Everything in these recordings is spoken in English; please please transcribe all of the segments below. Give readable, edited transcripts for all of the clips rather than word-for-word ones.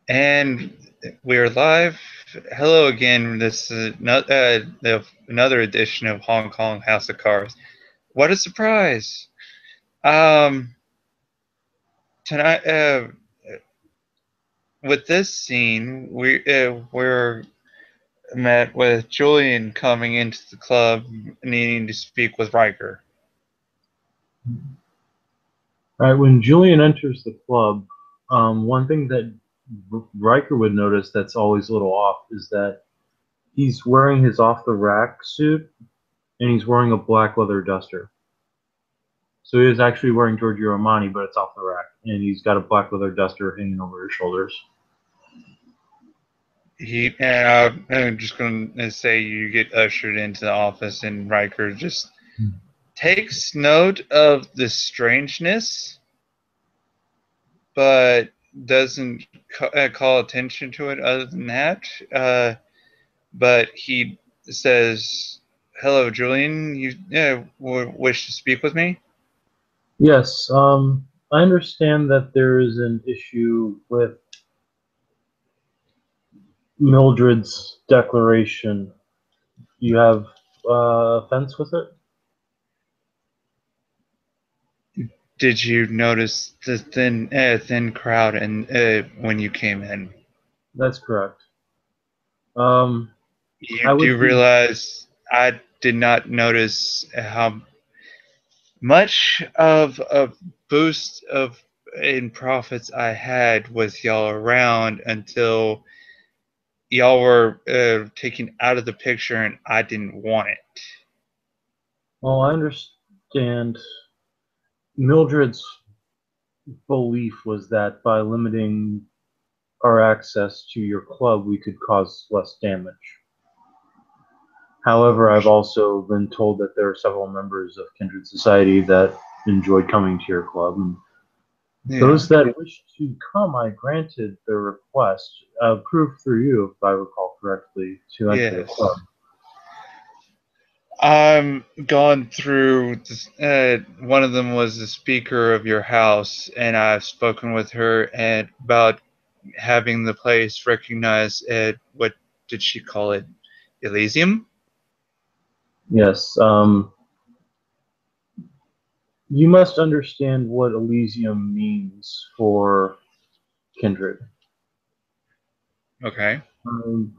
And we're live. Hello again. This is another edition of Hong Kong House of Cards. What a surprise! Um, tonight, with this scene, we're met with Julian coming into the club, needing to speak with Riker. All right, when Julian enters the club, one thing that Riker would notice that's always a little off is that he's wearing his off-the-rack suit and he's wearing a black leather duster. So he is actually wearing Giorgio Armani, but it's off the rack, and he's got a black leather duster hanging over his shoulders. I'm just going to say you get ushered into the office, and Riker just takes note of the strangeness but doesn't call attention to it other than that. But he says, "Hello, Julian. You wish to speak with me?" Yes, I understand that there is an issue with Mildred's declaration. You have offense with it? Did you notice the thin crowd and when you came in? That's correct. Um, You I do would be realize I did not notice how much of a boost of in profits I had with y'all around until y'all were taken out of the picture and I didn't want it. Well, I understand Mildred's belief was that by limiting our access to your club, we could cause less damage. However, I've also been told that there are several members of Kindred Society that enjoyed coming to your club. And Yeah. those that wished to come, I granted their request, approved through you, if I recall correctly, to enter the Yes. club. I'm gone through this, one of them was the speaker of your house, and I've spoken with her and about having the place recognized at what did she call it? Elysium? Yes, you must understand what Elysium means for Kindred. Okay. Um,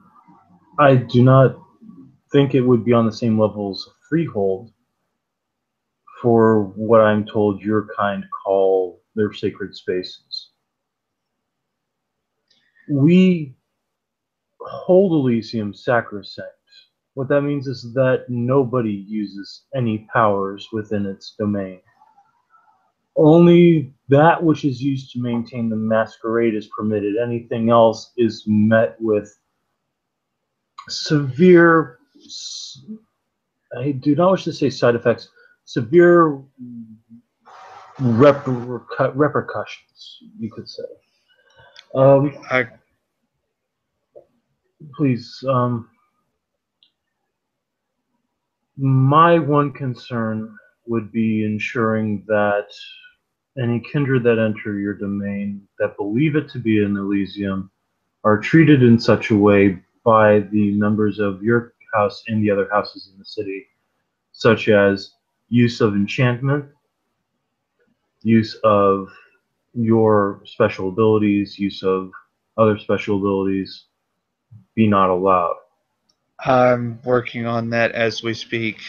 I do not think it would be on the same level as Freehold for what I'm told your kind call their sacred spaces. We hold Elysium sacrosanct. What that means is that nobody uses any powers within its domain. Only that which is used to maintain the masquerade is permitted. Anything else is met with severe, I do not wish to say side effects, severe repercussions, you could say. Um, I please, my one concern would be ensuring that any kindred that enter your domain that believe it to be an Elysium are treated in such a way by the members of your house and the other houses in the city, such as use of enchantment, use of your special abilities, use of other special abilities, be not allowed. I'm working on that as we speak.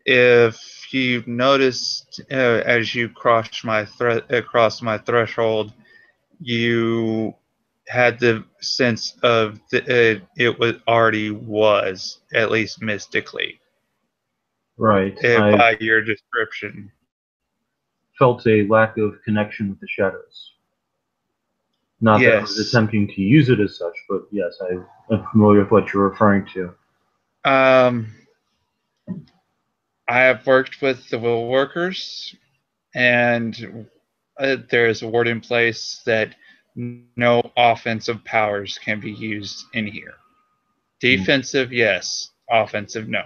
If you noticed as you crossed my threshold, you had the sense of it was already was at least mystically Right. I by your description. felt a lack of connection with the shadows. Not that I was Yes. attempting to use it as such, but yes, I am familiar with what you're referring to. Um, I have worked with the will workers, and there is a word in place that no offensive powers can be used in here. Defensive, yes. Offensive, no.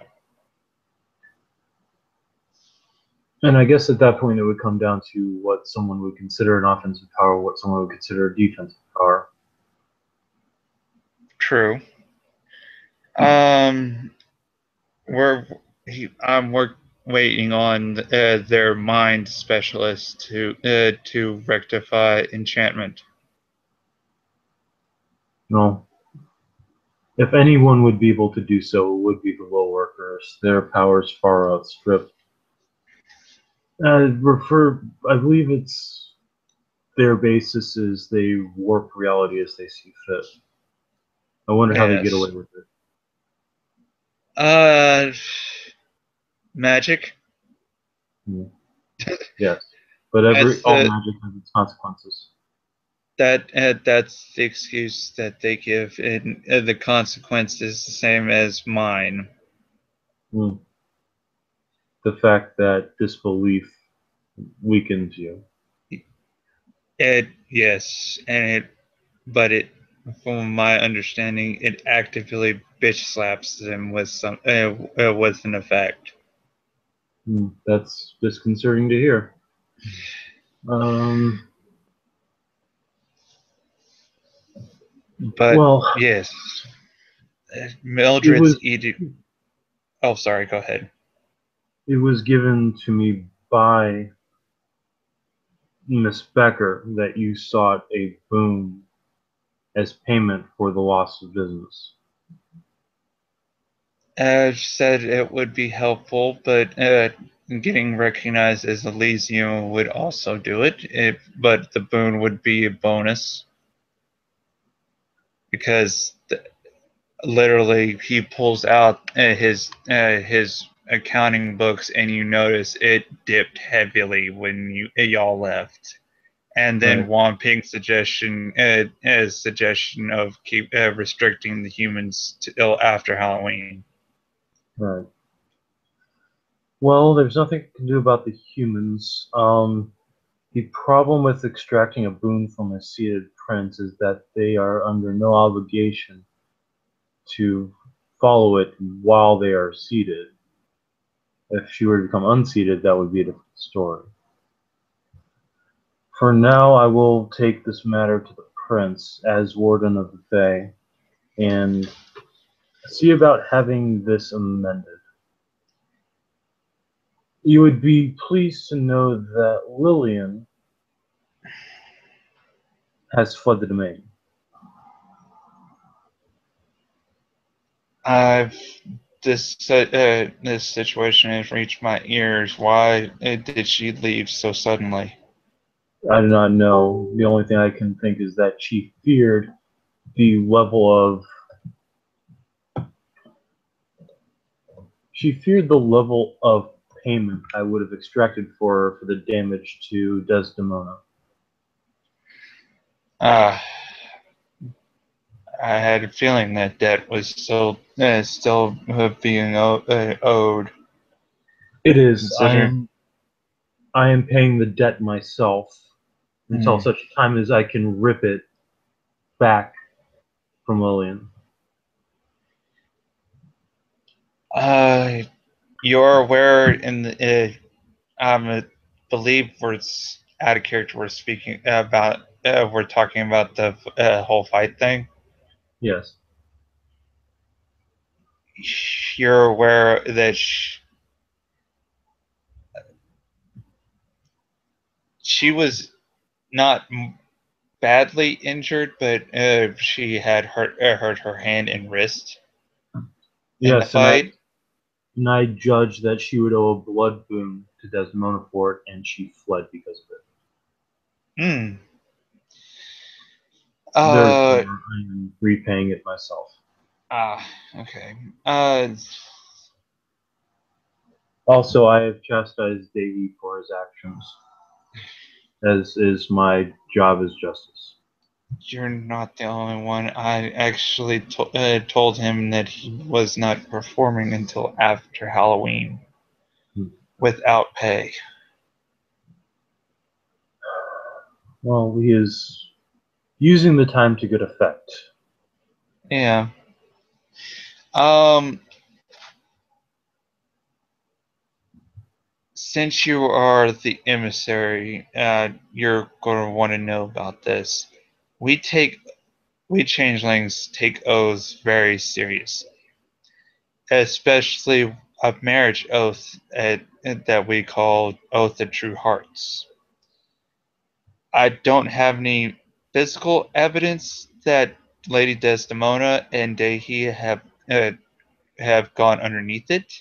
And I guess at that point it would come down to what someone would consider an offensive power, what someone would consider a defensive power. true. Um, we're I'm waiting on their mind specialist to rectify enchantment. No. If anyone would be able to do so, it would be the low workers. Their powers far outstrip. I believe it's their basis is they warp reality as they see fit. I wonder how they get away Yes. with it. Uh, magic. Hmm. Yes, but That's all the magic has its consequences. that's the excuse that they give, and the consequence is the same as mine. Hmm. The fact that disbelief weakens you. Yes, but it, from my understanding, it actively bitch slaps them with an effect. Hmm. That's disconcerting to hear. Um, But well, yes, it Mildred's was edict. Oh, sorry. Go ahead. it was given to me by Miss Becker that you sought a boon as payment for the loss of business. Said it would be helpful, but getting recognized as Elysium would also do it. But the boon would be a bonus because literally he pulls out his accounting books, and you notice it dipped heavily when y'all left. And then Right, Wong Ping's suggestion of keep restricting the humans till after Halloween. right. Well, there's nothing you can do about the humans. The problem with extracting a boon from a seated prince is that they are under no obligation to follow it while they are seated. If she were to become unseated, that would be a different story. For now, I will take this matter to the prince as warden of the Fae and see about having this amended. You would be pleased to know that Lillian has fled the domain. I've this situation has reached my ears. Why did she leave so suddenly? I do not know. The only thing I can think is that the level of she feared the level of payment I would have extracted for the damage to Desdemona. Ah, I had a feeling that debt was still being owed. It is. Consider. I am paying the debt myself until Hmm. such time as I can rip it back from Lillian. Uh, you're aware in the I believe we're out of character. We're speaking about we're talking about the whole fight thing. Yes. You're aware that she was not badly injured, but she had hurt her hand and wrist in the Yes, fight. and I judged that she would owe a blood boon to Desdemona for it, and she fled because of it. Hmm. Therefore, Uh. I am repaying it myself. Ah. Okay. Uh. Also, I have chastised Davy for his actions, as is my job as justice. You're not the only one. I actually told him that he was not performing until after Halloween Hmm. without pay. Well, he is using the time to good effect. Yeah. Um. Since you are the emissary, you're going to want to know about this. We take we changelings take oaths very seriously, especially a marriage oath that we call Oath of True Hearts. I don't have any physical evidence that Lady Desdemona and Dehi have gone underneath it,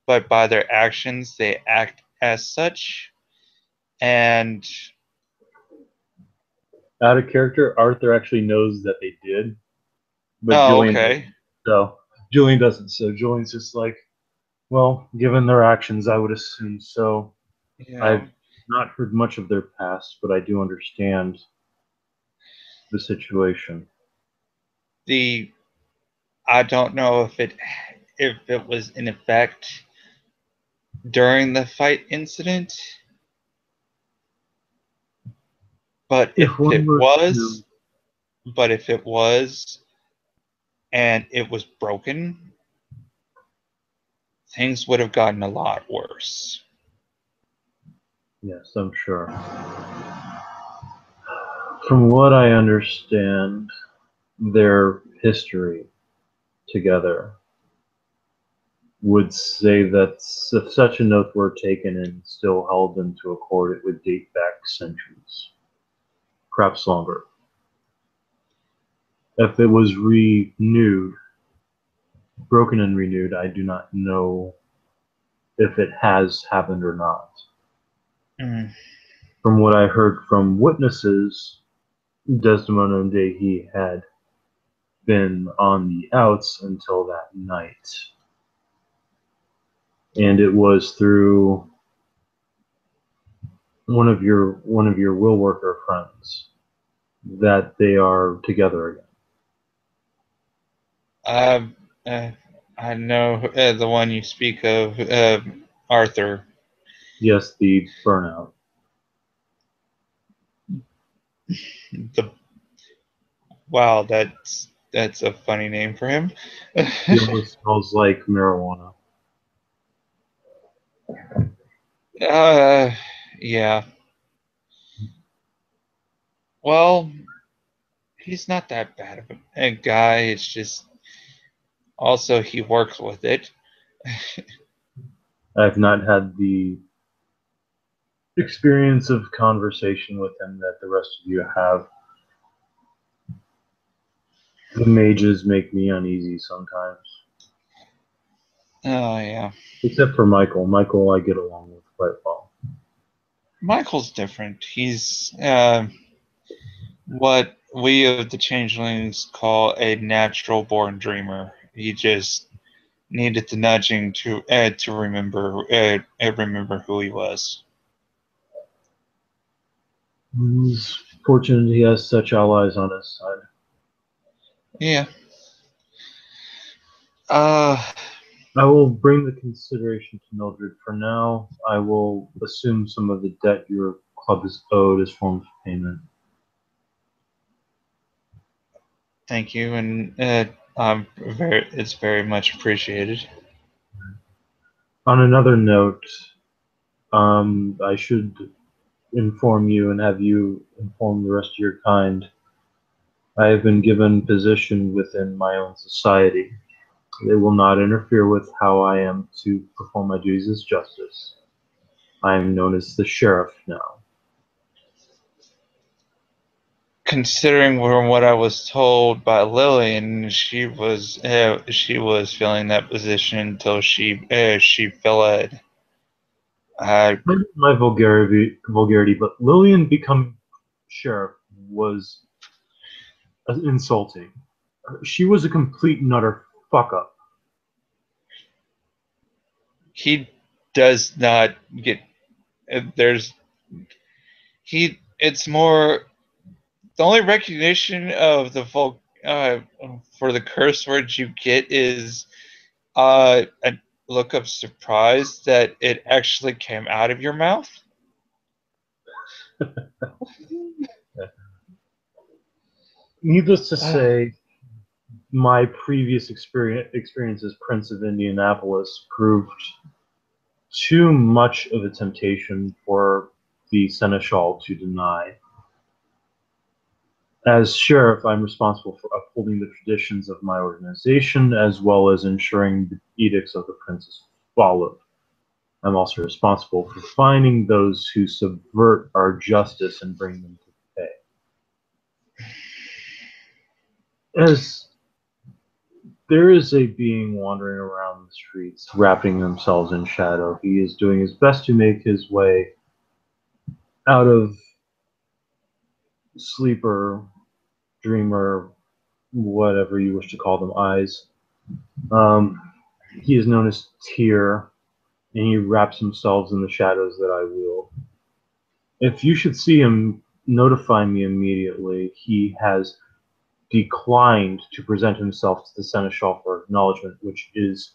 but by their actions they act as such. And Out of character, Arthur actually knows that they did, but oh, Julian okay, doesn't. So Julian doesn't. So Julian's just like, well, given their actions, I would assume so. yeah. I've not heard much of their past, but I do understand the situation. The I don't know if it was in effect during the fight incident, but If one were to, if it was, and it was broken, things would have gotten a lot worse. yes, I'm sure. From what I understand, their history together would say that if such an oath were taken and still held into a court, it would date back centuries, perhaps longer. If it was renewed, broken and renewed, I do not know if it has happened or not. Mm. From what I heard from witnesses, Desdemona and Dehi had been on the outs until that night. And it was through one of your will worker friends that they are together again. Um, uh, I know the one you speak of, Arthur. Yes, the burnout. The Wow, that's a funny name for him. He almost smells like marijuana. uh, yeah. Well, he's not that bad of a guy. It's just also he works with it. I've not had the experience of conversation with him that the rest of you have. The mages make me uneasy sometimes. Oh yeah, Except for Michael. Michael I get along with quite well. Michael's different. He's what we of the changelings call a natural born dreamer. He just needed the nudging to remember who he was. He's fortunate he has such allies on his side. Yeah. Uh, I will bring the consideration to Mildred. For now, I will assume some of the debt your club is owed as forms of payment. thank you, and it's very much appreciated. On another note, I should inform you and have you inform the rest of your kind. I have been given position within my own society. They will not interfere with how I am to perform my duties as justice. I am known as the sheriff now. Considering from what I was told by Lillian, she was filling that position until she fled. I My vulgarity, but Lillian becoming sheriff was insulting. She was a complete and utter fuck up. he does not get there's he it's more the only recognition of the for the curse words you get is a look of surprise that it actually came out of your mouth. Needless to say, my previous experience as Prince of Indianapolis proved too much of a temptation for the seneschal to deny. As sheriff, I'm responsible for upholding the traditions of my organization as well as ensuring the edicts of the prince is followed. I'm also responsible for finding those who subvert our justice and bring them to pay. As there is a being wandering around the streets, wrapping themselves in shadow, he is doing his best to make his way out of sleeper, dreamer, whatever you wish to call them, eyes. Um, he is known as Tyr, and he wraps himself in the shadows that I wield. If you should see him, notify me immediately. He has declined to present himself to the Seneschal for acknowledgement, which is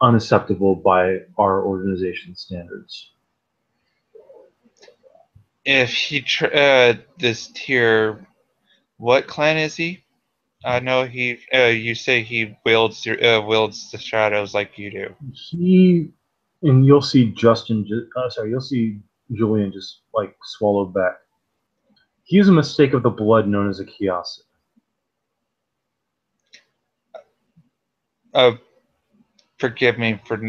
unacceptable by our organization standards. If he this tier, what clan is he? I know he. You say he wields the shadows like you do. He and you'll see you'll see Julian just like swallowed back. He is a mistake of the blood known as a Kiasid. Uh, Forgive me for.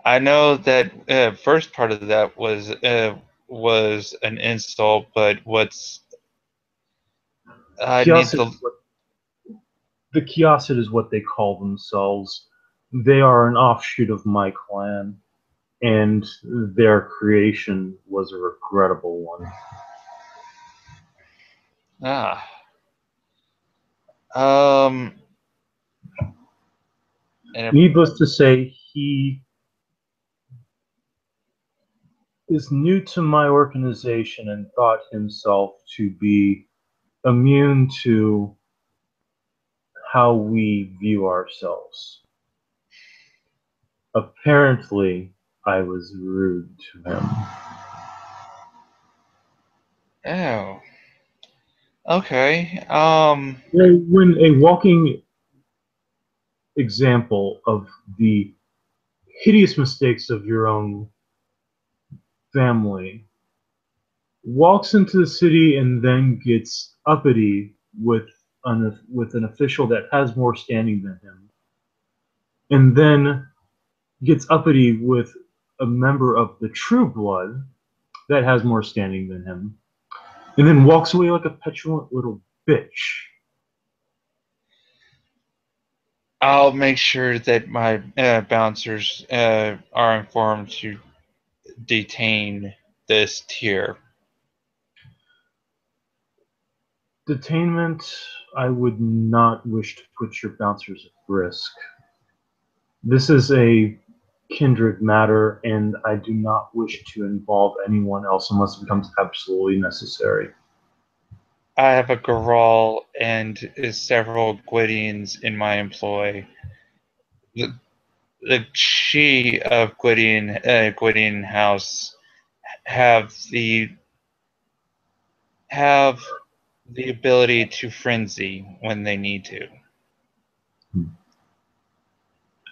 I know that first part of that was an insult, but what's I need Kiasid to. is what the Kiasid is what they call themselves. They are an offshoot of my clan, and their creation was a regrettable one. Ah. Um. And Needless to say, he is new to my organization and thought himself to be immune to how we view ourselves. Apparently, I was rude to him. oh. Okay. When a walking example of the hideous mistakes of your own family walks into the city and then gets uppity with an official that has more standing than him, and then gets uppity with a member of the True Blood that has more standing than him, and then walks away like a petulant little bitch. I'll make sure that my bouncers are informed to detain this tier. Detainment, I would not wish to put your bouncers at risk. This is a kindred matter, and I do not wish to involve anyone else unless it becomes absolutely necessary. I have a Garal and several Gwydians in my employ. The, the Shi of Gwydian House have the have the ability to frenzy when they need to.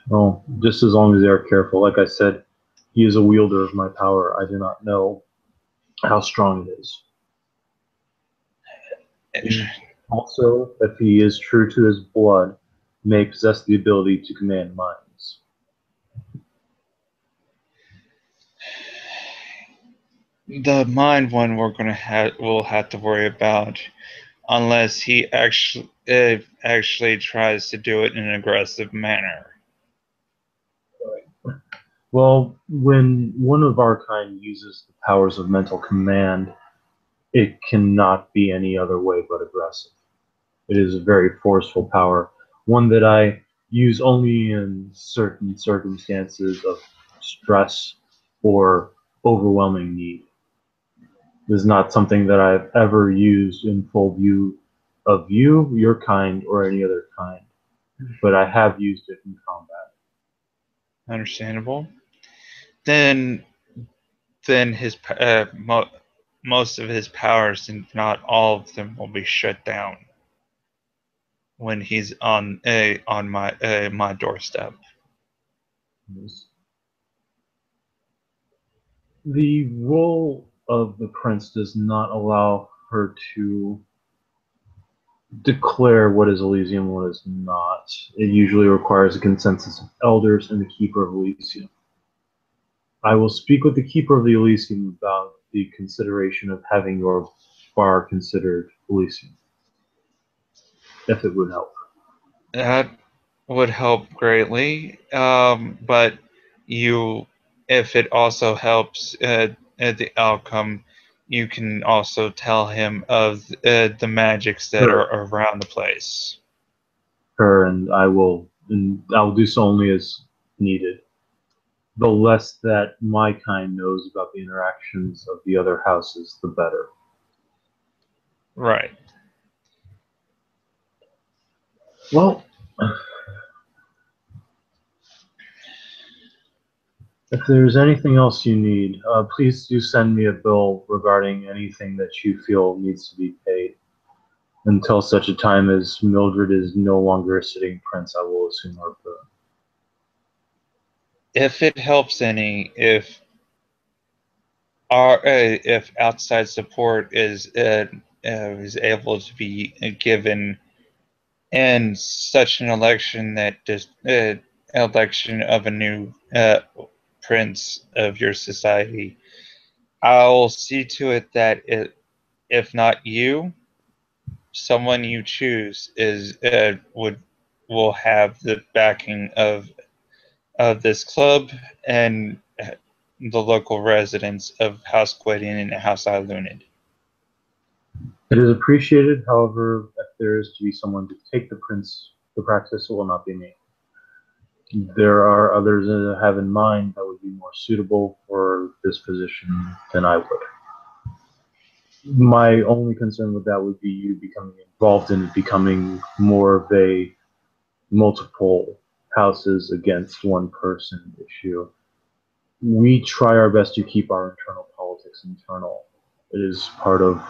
Well, just as long as they are careful. Like I said, he is a wielder of my power. I do not know how strong it is. He also, if he is true to his blood, may possess the ability to command minds. The mind one we'll have to worry about unless he actually tries to do it in an aggressive manner. Well, when one of our kind uses the powers of mental command, it cannot be any other way but aggressive. It is a very forceful power, one that I use only in certain circumstances of stress or overwhelming need. It is not something that I've ever used in full view of you, your kind, or any other kind, but I have used it in combat. Understandable. Then then most of his powers, and not all of them, will be shut down when he's on my doorstep. The role of the prince does not allow her to declare what is Elysium and what is not. It usually requires a consensus of elders and the Keeper of Elysium. I will speak with the Keeper of the Elysium about the consideration of having your bar considered Elysium, if it would help. That would help greatly. But you, if it also helps at the outcome, you can also tell him of the magics that are Sure, around the place. sure, and I will do so only as needed. The less that my kind knows about the interactions of the other houses, the better. Right. Well, if there's anything else you need, please do send me a bill regarding anything that you feel needs to be paid. Until such a time as Mildred is no longer a sitting prince, I will assume her throne. If it helps any, if outside support is able to be given in such an election that just election of a new prince of your society, I'll see to it that if not you, someone you choose will have the backing of this club and the local residents of House Guardian and House Ilunid. It is appreciated, however, if there is to be someone to take the practice, it will not be me. There are others that I have in mind that would be more suitable for this position than I would. My only concern with that would be you becoming involved in becoming more of a multiple houses against one person issue. We try our best to keep our internal politics internal. It is part of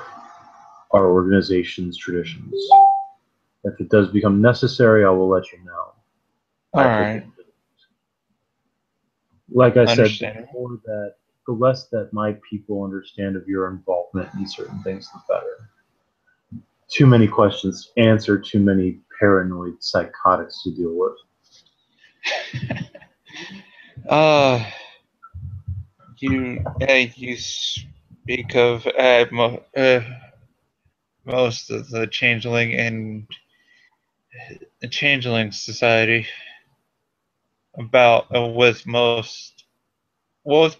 our organization's traditions. If it does become necessary, I will let you know. All I take it. right, Like I said, understandable. the less that my people understand of your involvement in certain things, the better. Too many questions answer too many paranoid psychotics to deal with. Uh, you speak of most of the changeling and the changeling society about with most with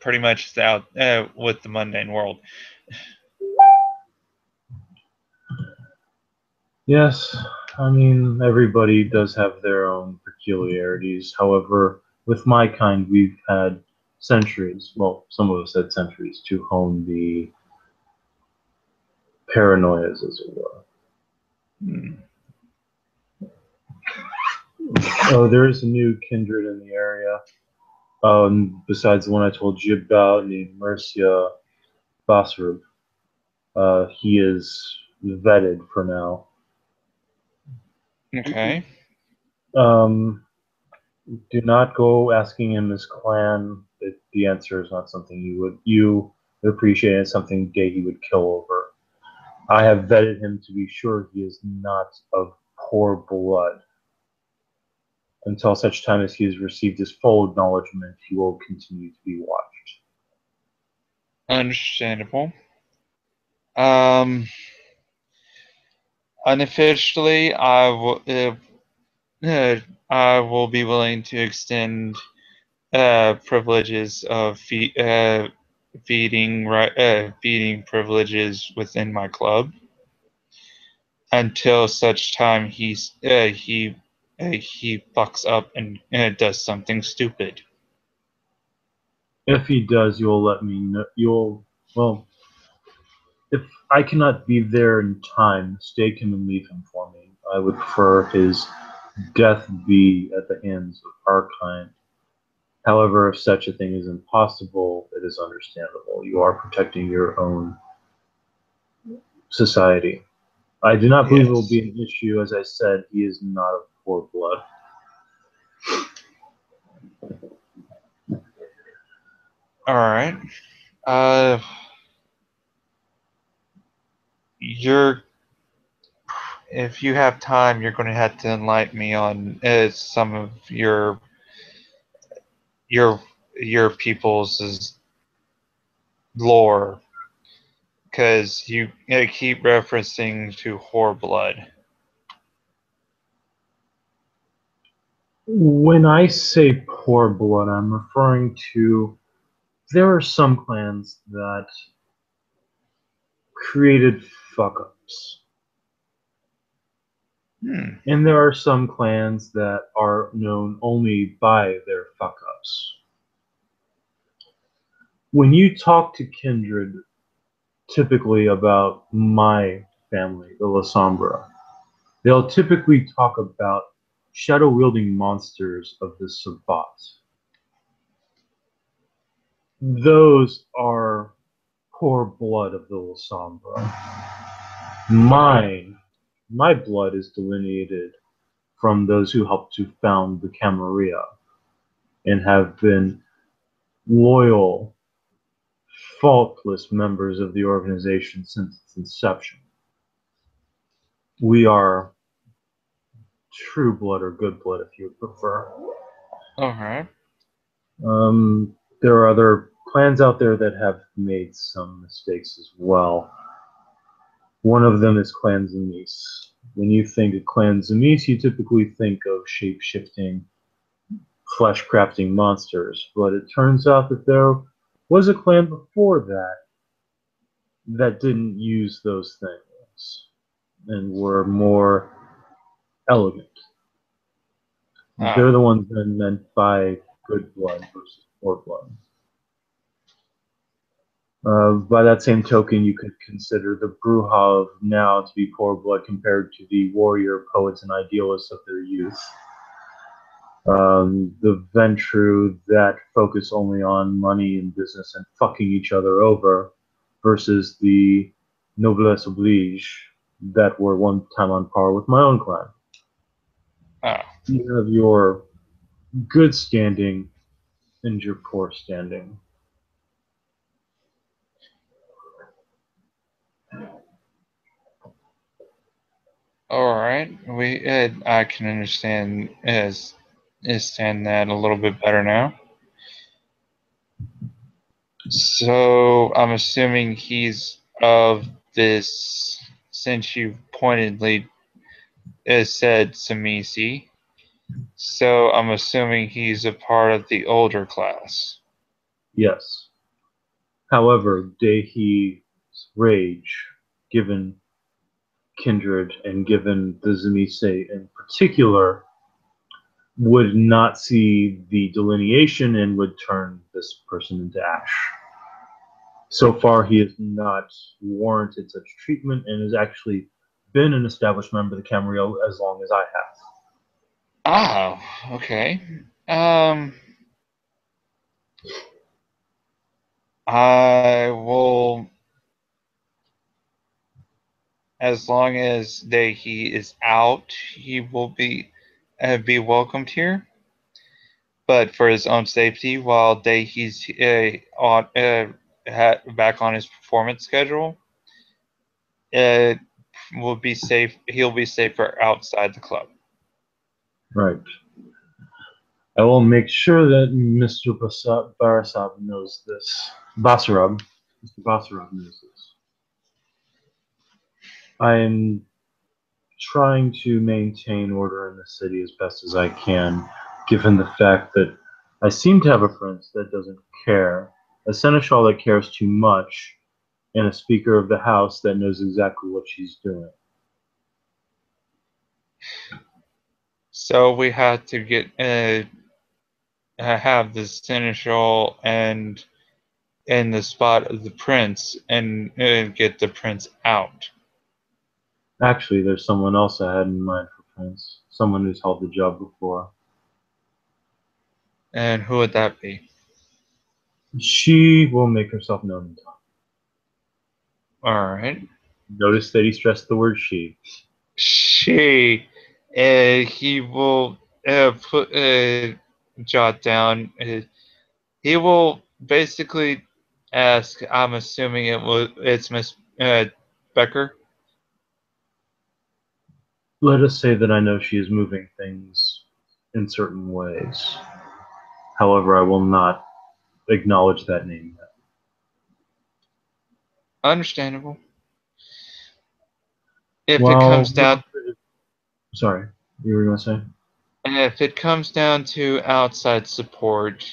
pretty much the with the mundane world. Yes, I mean, everybody does have their own peculiarities. However, with my kind, we've had centuries, well, some of us had centuries, to hone the paranoias, as it were. Hmm. Oh, there is a new kindred in the area, besides the one I told you about, named Mercia Basrub. He is vetted for now. Okay. Um, do not go asking him his clan. The answer is not something you would appreciate. It's something gay he would kill over. I have vetted him to be sure he is not of poor blood. Until such time as he has received his full acknowledgement, he will continue to be watched. Understandable. Um, Unofficially, I will be willing to extend privileges of feeding privileges within my club until such time he fucks up and does something stupid. If he does, you will let me know. Well, if I cannot be there in time, stake him and leave him for me. I would prefer his death be at the hands of our kind. However, if such a thing is impossible, it is understandable. You are protecting your own society. I do not believe it will be Yes. an issue. As I said, he is not of poor blood. All right. Uh, you're if you have time, you're going to have to enlighten me on some of your your people's lore, because you keep referencing to whore blood. When I say poor blood, I'm referring to there are some clans that created fuck ups. Hmm. And there are some clans that are known only by their fuck ups. When you talk to kindred, typically about my family, the Lasombra, they'll typically talk about shadow wielding monsters of the Sabbat. Those are poor blood of the Lasombra. Mine, my blood is delineated from those who helped to found the Camarilla and have been loyal, faultless members of the organization since its inception. We are true blood or good blood, if you would prefer. All right. There are other clans out there that have made some mistakes as well. One of them is Clan Zemis. When you think of Clan Zemis, you typically think of shape-shifting, flesh-crafting monsters, but it turns out that there was a clan before that that didn't use those things and were more elegant. They're Ah. the ones that are meant by good blood versus poor blood. By that same token, you could consider the Bruja of now to be poor blood compared to the warrior poets and idealists of their youth. The Ventru that focus only on money and business and fucking each other over versus the Noblesse Oblige that were one time on par with my own clan. Ah. You have your good standing and your poor standing. All right. I can understand that a little bit better now. So I'm assuming he's of this, since you pointedly said Samisi. So I'm assuming he's a part of the older class. Yes. However, Dehi's rage, given Kindred and given the Zemise in particular, would not see the delineation and would turn this person into ash. So far, he has not warranted such treatment and has actually been an established member of the Camarillo as long as I have. Ah, okay. Um, I will, as long as he is out, he will be welcomed here. But for his own safety, while he's back on his performance schedule, it will be safe. He'll be safer outside the club. Right. I will make sure that Mr. Barasab knows this. Basarab. Mr. Basarab knows this. I am trying to maintain order in the city as best as I can, given the fact that I seem to have a prince that doesn't care, a seneschal that cares too much, and a speaker of the house that knows exactly what she's doing. So we had to have the seneschal and in the spot of the prince and get the prince out. Actually, there's someone else I had in mind for prince, someone who's held the job before. And who would that be? She will make herself known in time. All right. Notice that he stressed the word she. She, he will jot down. He will basically ask. I'm assuming it's Miss Becker. Let us say that I know she is moving things in certain ways. However, I will not acknowledge that name yet. Understandable. If it Well, comes down sorry, you were going to say? if it comes down to outside support,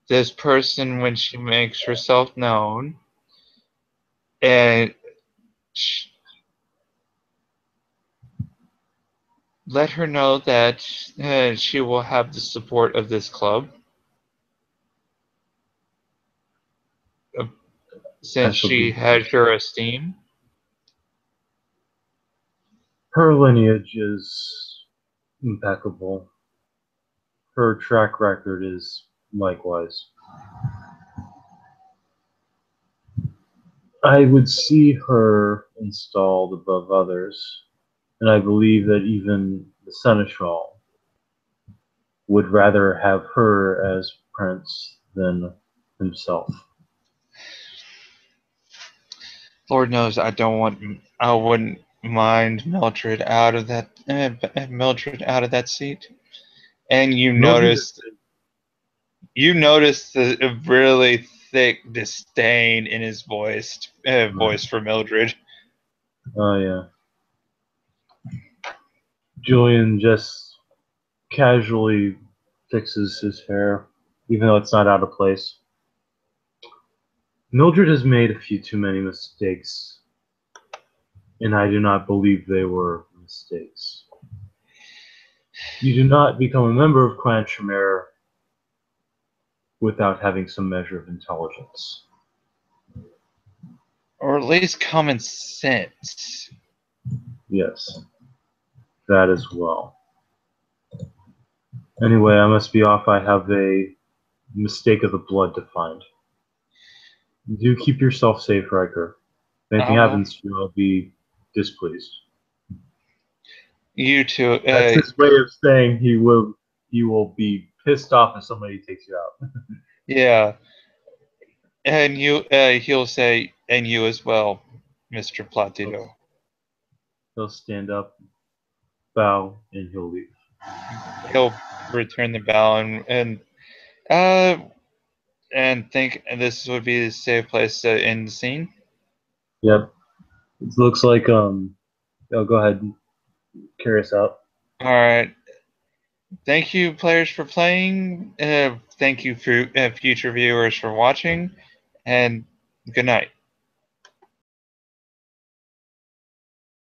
this person, when she makes herself known, and let her know that she will have the support of this club, uh, I since shall she do. has your esteem. Her lineage is impeccable. Her track record is likewise. I would see her installed above others, and I believe that even the seneschal would rather have her as prince than himself. Lord knows I wouldn't mind Mildred out of that seat. And Mildred, you notice the really thick disdain in his voice for Mildred. oh yeah, Julian just casually fixes his hair, even though it's not out of place. Mildred has made a few too many mistakes, and I do not believe they were mistakes. You do not become a member of Clan Tremere without having some measure of intelligence. Or at least common sense. Yes, that as well. Anyway, I must be off. I have a mistake of the blood to find. Do keep yourself safe, Riker. If I anything will. happens to you, I'll be displeased. You two, That's his way of saying he will be pissed off if somebody takes you out. yeah. And he'll say, and you as well, Mr. he'll, Platito. he'll stand up, bow, and he'll leave. He'll return the bow uh, and think this would be a safe place to end the scene. Yep. It looks like oh, go ahead and carry us out. All right. Thank you, players, for playing. Thank you, for future viewers, for watching. And good night.